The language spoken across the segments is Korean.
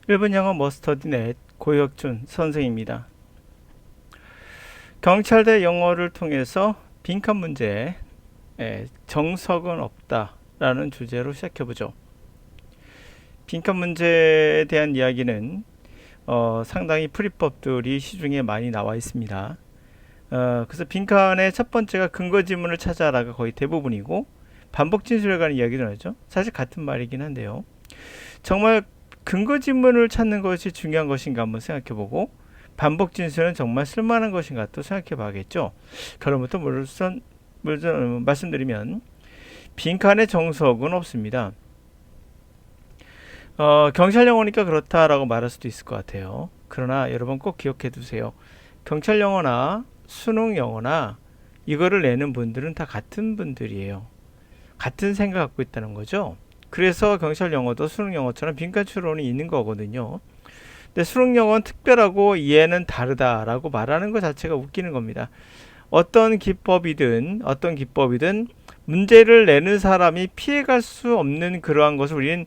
일본 영어 머스터디넷 고혁준 선생입니다. 경찰대 영어를 통해서 빈칸 문제에 정석은 없다라는 주제로 시작해보죠. 빈칸 문제에 대한 이야기는 상당히 풀이법들이 시중에 많이 나와 있습니다. 그래서 빈칸의 첫 번째가 근거 지문을 찾아라가 거의 대부분이고, 반복 진술에 관한 이야기도 나죠. 사실 같은 말이긴 한데요. 정말 근거 지문을 찾는 것이 중요한 것인가 한번 생각해보고, 반복 진술은 정말 쓸만한 것인가 또 생각해봐야겠죠. 결론부터 말씀드리면 빈칸의 정석은 없습니다. 경찰 영어니까 그렇다라고 말할 수도 있을 것 같아요. 그러나 여러분 꼭 기억해 두세요. 경찰 영어나 수능 영어나 이거를 내는 분들은 다 같은 분들이에요. 같은 생각 갖고 있다는 거죠. 그래서 경찰 영어도 수능 영어처럼 빈칸 추론이 있는 거거든요. 근데 수능 영어는 특별하고 얘는 다르다라고 말하는 것 자체가 웃기는 겁니다. 어떤 기법이든 문제를 내는 사람이 피해갈 수 없는 그러한 것을 우리는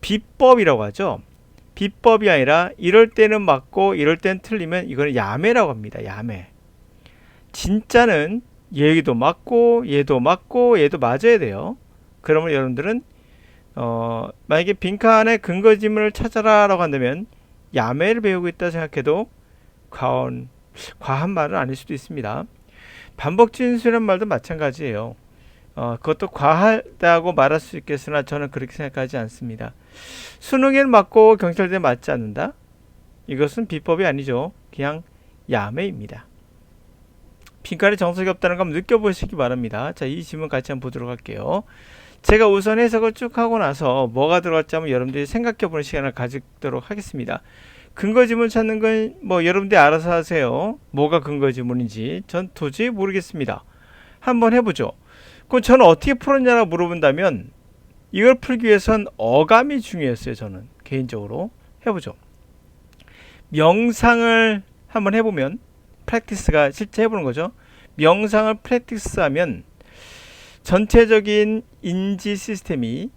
비법이라고 하죠. 비법이 아니라 이럴 때는 맞고 이럴 때는 틀리면 이거는 야매라고 합니다. 야매. 진짜는 얘도 맞고 얘도 맞고 얘도 맞아야 돼요. 그러면 여러분들은 만약에 빈칸에 근거 지문을 찾아라 라고 한다면 야매를 배우고 있다 생각해도 과한 말은 아닐 수도 있습니다. 반복 진술이란 말도 마찬가지예요. 그것도 과하다고 말할 수 있겠으나 저는 그렇게 생각하지 않습니다. 수능에는 맞고 경찰대에 맞지 않는다? 이것은 비법이 아니죠. 그냥 야매입니다. 빈칸에 정석이 없다는 거 한번 느껴보시기 바랍니다. 자, 이 질문 같이 한번 보도록 할게요. 제가 우선 해석을 쭉 하고 나서 뭐가 들어갈지 한번 여러분들이 생각해보는 시간을 가지도록 하겠습니다. 근거 지문 찾는 건 뭐 여러분들이 알아서 하세요. 뭐가 근거 지문인지 전 도저히 모르겠습니다. 한번 해보죠. 그럼 저는 어떻게 풀었냐고 물어본다면 이걸 풀기 위해선 어감이 중요했어요. 저는 개인적으로 해보죠. 명상을 한번 해보면 프랙티스가 실제 해보는 거죠. 명상을 프랙티스하면 전체적인 인지 시스템이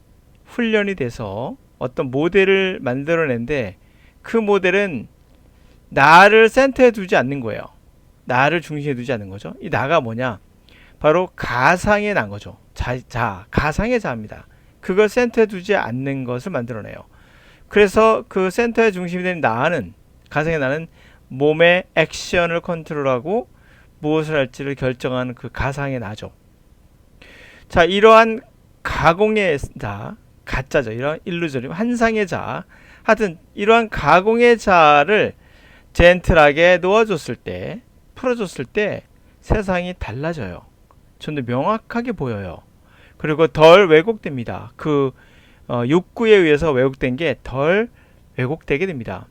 훈련이 돼서 어떤 모델을 만들어낸데 그 모델은 나를 센터에 두지 않는 거예요. 나를 중심에 두지 않는 거죠. 이 나가 뭐냐? 바로 가상의 나인 거죠. 가상의 자입니다. 그걸 센터에 두지 않는 것을 만들어내요. 그래서 그 센터의 중심이 된 나는, 가상의 나는 몸의 액션을 컨트롤하고 무엇을 할지를 결정하는 그 가상의 나죠. 자, 이러한 가공의 자, 가짜죠. 이런 일루저리, 환상의 자. 하여튼 이러한 가공의 자를 젠틀하게 놓아줬을 때, 풀어줬을 때 세상이 달라져요. 좀 더 명확하게 보여요. 그리고 덜 왜곡됩니다. 그 욕구에 의해서 왜곡된 게 덜 왜곡되게 됩니다.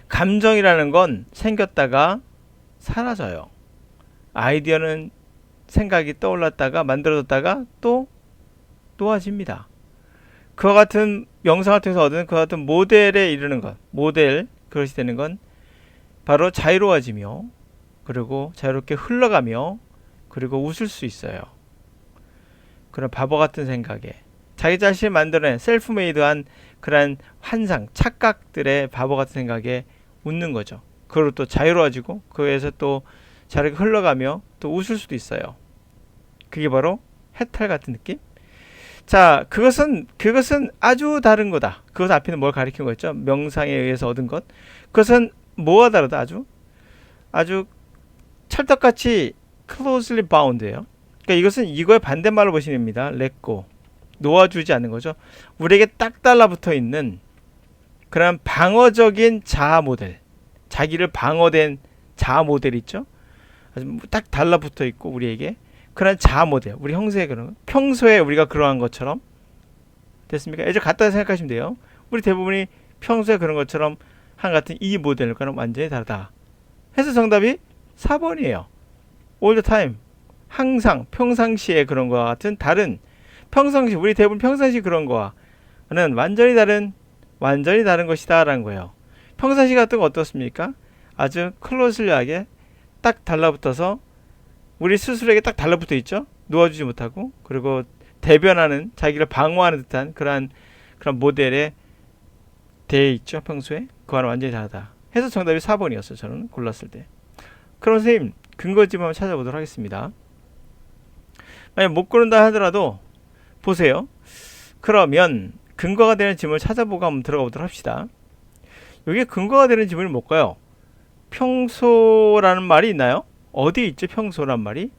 감정이라는 건 생겼다가 사라져요. 아이디어는 생각이 떠올랐다가 만들어졌다가 또 놓아집니다. 그와 같은 명상을 통해서 얻은 그와 같은 모델에 이르는 것, 모델 그것이 되는 건 바로 자유로워지며 그리고 자유롭게 흘러가며 그리고 웃을 수 있어요. 그런 바보 같은 생각에 자기 자신을 만들어낸 셀프메이드한 그런 환상, 착각들의 바보 같은 생각에 웃는 거죠. 그리고 또 자유로워지고 그에서 또 자유롭게 흘러가며 또 웃을 수도 있어요. 그게 바로 해탈 같은 느낌? 자, 그것은 아주 다른 거다. 그것 앞에는 뭘 가리킨 거였죠? 명상에 의해서 얻은 것. 그것은 뭐가 다르다? 아주 찰떡같이 closely bound예요. 그러니까 이것은 이거의 반대말로 보시면 됩니다. let go. 놓아주지 않는 거죠. 우리에게 딱 달라붙어 있는 그런 방어적인 자아 모델. 자기를 방어된 자아 모델 있죠? 아주 딱 달라붙어 있고 우리에게 그런 자아 모델, 우리 형세의 그런 평소에 우리가 그러한 것처럼 됐습니까? 예를 갖다 생각하시면 돼요. 우리 대부분이 평소에 그런 것처럼 한 같은 이 모델과는 완전히 다르다. 해서 정답이 4번이에요. all the time. 항상 평상시에 그런 거와 같은 다른 평상시 우리 대부분 평상시 그런 거와는 완전히 다른 것이다라는 거예요. 평상시 같은 거 어떻습니까? 아주 클로즈리하게 딱 달라붙어서 우리 스스로에게 딱 달라붙어 있죠. 놓아주지 못하고 그리고 대변하는 자기를 방어하는 듯한 그런 모델의 돼 있죠 평소에? 그거는 완전히 다르다 해서 정답이 4번이었어요. 저는 골랐을 때. 그럼 선생님 근거집 한번 찾아보도록 하겠습니다. 만약 못 고른다 하더라도 보세요. 그러면 근거가 되는 지문을 찾아보고 한번 들어가 보도록 합시다. 여기에 근거가 되는 지문이 뭘까요? 평소라는 말이 있나요? 어디에 있죠 평소란 말이?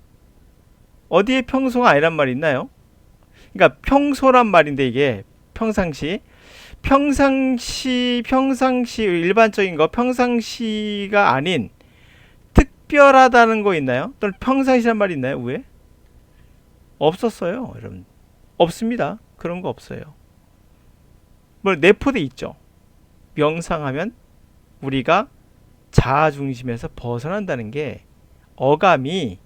어디에 평소가 아니란 말이 있나요? 그러니까 평소란 말인데 이게 평상시 일반적인 거 평상시가 아닌 특별하다는 거 있나요? 또는 평상시란 말이 있나요? 왜? 없었어요 여러분. 없습니다. 그런 거 없어요. 뭐 내포돼 있죠. 명상하면 우리가 자아 중심에서 벗어난다는 게 어감이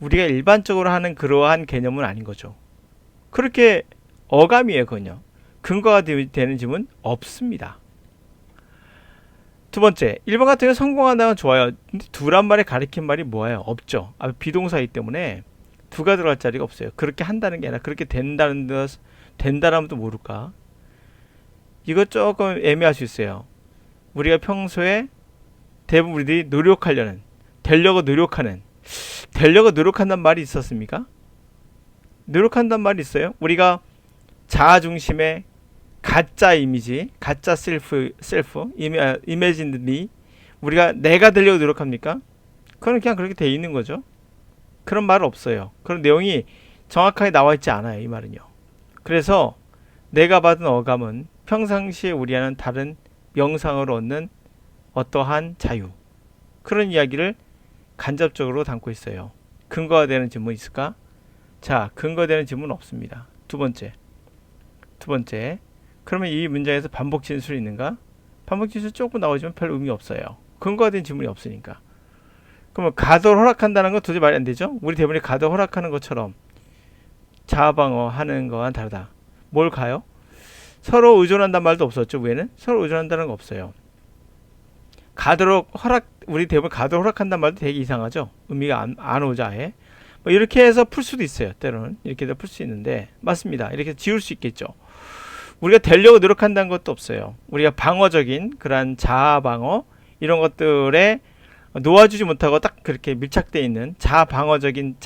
우리가 일반적으로 하는 그러한 개념은 아닌 거죠. 그렇게 어감이에요 그건요. 근거가 되는 질문 없습니다. 두 번째 1번 같은 경우 성공한다면 좋아요. 근데 두란 말에 가리킨 말이 뭐예요? 없죠. 비동사이기 때문에 두가 들어갈 자리가 없어요. 그렇게 한다는 게 아니라 그렇게 된다라면 또 모를까. 이거 조금 애매할 수 있어요. 우리가 평소에 대부분 우리들이 되려고 노력한다는 말이 있었습니까? 노력한다는 말이 있어요? 우리가 자아 중심의 가짜 이미지, 가짜 imagined me, 우리가 내가 되려고 노력합니까? 그건 그냥 그렇게 돼 있는 거죠. 그런 말은 없어요. 그런 내용이 정확하게 나와 있지 않아요. 이 말은요. 그래서 내가 받은 어감은 평상시에 우리와는 다른 명상으로 얻는 어떠한 자유, 그런 이야기를 간접적으로 담고 있어요. 근거가 되는 질문 있을까? 자, 근거되는 질문은 없습니다. 두 번째. 그러면 이 문장에서 반복 진술이 있는가? 반복 진술 조금 나오지만 별 의미 없어요. 근거가 된 질문이 없으니까. 그러면 가도를 허락한다는 건 도저히 말이 안 되죠? 우리 대부분이 가도 허락하는 것처럼 자아방어 하는 거와는 다르다. 뭘 가요? 서로 의존한다는 말도 없었죠. 위에는 서로 의존한다는 거 없어요. 우리 대부분 가도를 허락한다는 말도 되게 이상하죠. 의미가 안 오죠 아예. 뭐 이렇게 해서 풀 수도 있어요. 때로는 이렇게 해서 풀 수 있는데 맞습니다. 이렇게 지울 수 있겠죠. 우리가 되려고 노력한다는 것도 없어요. 우리가 방어적인 그러한 자아 방어 이런 것들에 놓아주지 못하고 딱 그렇게 밀착되어 있는 자아 방어적인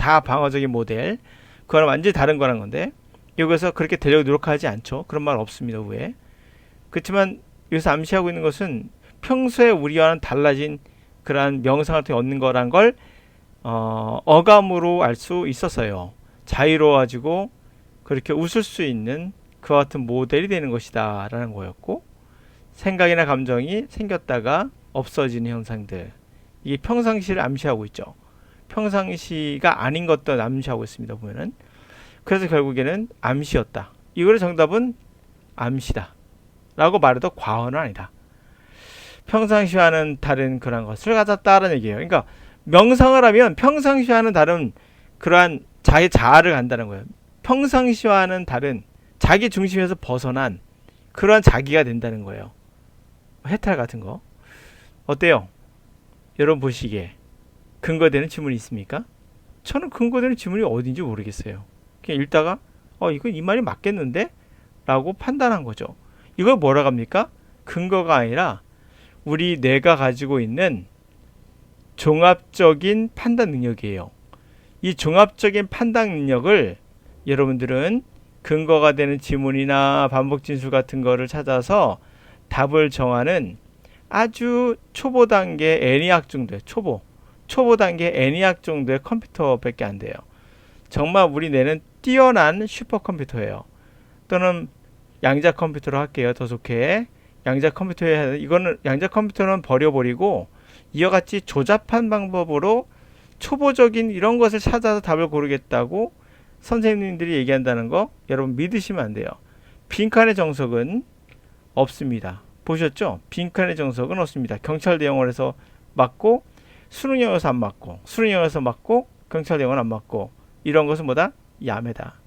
모델, 그거는 완전히 다른 거란 건데 여기서 그렇게 되려고 노력하지 않죠. 그런 말 없습니다. 왜? 그렇지만 여기서 암시하고 있는 것은 평소에 우리와는 달라진 그러한 명상을 통해 얻는 거란 걸 어감으로 알 수 있었어요. 자유로워지고 그렇게 웃을 수 있는 그와 같은 모델이 되는 것이다 라는 거였고, 생각이나 감정이 생겼다가 없어지는 현상들, 이게 평상시를 암시하고 있죠. 평상시가 아닌 것도 암시하고 있습니다. 보면은. 그래서 결국에는 암시였다. 이거의 정답은 암시다 라고 말해도 과언은 아니다. 평상시와는 다른 그런 것을 가졌다라는 얘기예요. 그러니까 명상을 하면 평상시와는 다른 그러한 자기 자아를 간다는 거예요. 평상시와는 다른 자기 중심에서 벗어난 그러한 자기가 된다는 거예요. 해탈 같은 거. 어때요? 여러분 보시기에 근거되는 지문이 있습니까? 저는 근거되는 지문이 어딘지 모르겠어요. 그냥 읽다가 이거 이 말이 맞겠는데? 라고 판단한 거죠. 이걸 뭐라고 합니까? 근거가 아니라 우리 뇌가 가지고 있는 종합적인 판단 능력이에요. 이 종합적인 판단 능력을 여러분들은 근거가 되는 지문이나 반복 진술 같은 거를 찾아서 답을 정하는 아주 초보 단계 애니악 정도의 초보 단계 애니악 정도의 컴퓨터밖에 안 돼요. 정말 우리 뇌는 뛰어난 슈퍼컴퓨터예요. 또는 양자 컴퓨터로 할게요. 더 좋게. 양자 컴퓨터에 이거는 양자 컴퓨터는 버려버리고 이와 같이 조잡한 방법으로 초보적인 이런 것을 찾아서 답을 고르겠다고 선생님들이 얘기한다는 거 여러분 믿으시면 안 돼요. 빈칸의 정석은 없습니다. 보셨죠? 빈칸의 정석은 없습니다. 경찰대 영어에서 맞고 수능 영어에서 안 맞고 수능 영어에서 맞고 경찰대 영어는 안 맞고 이런 것은 뭐다? 야매다.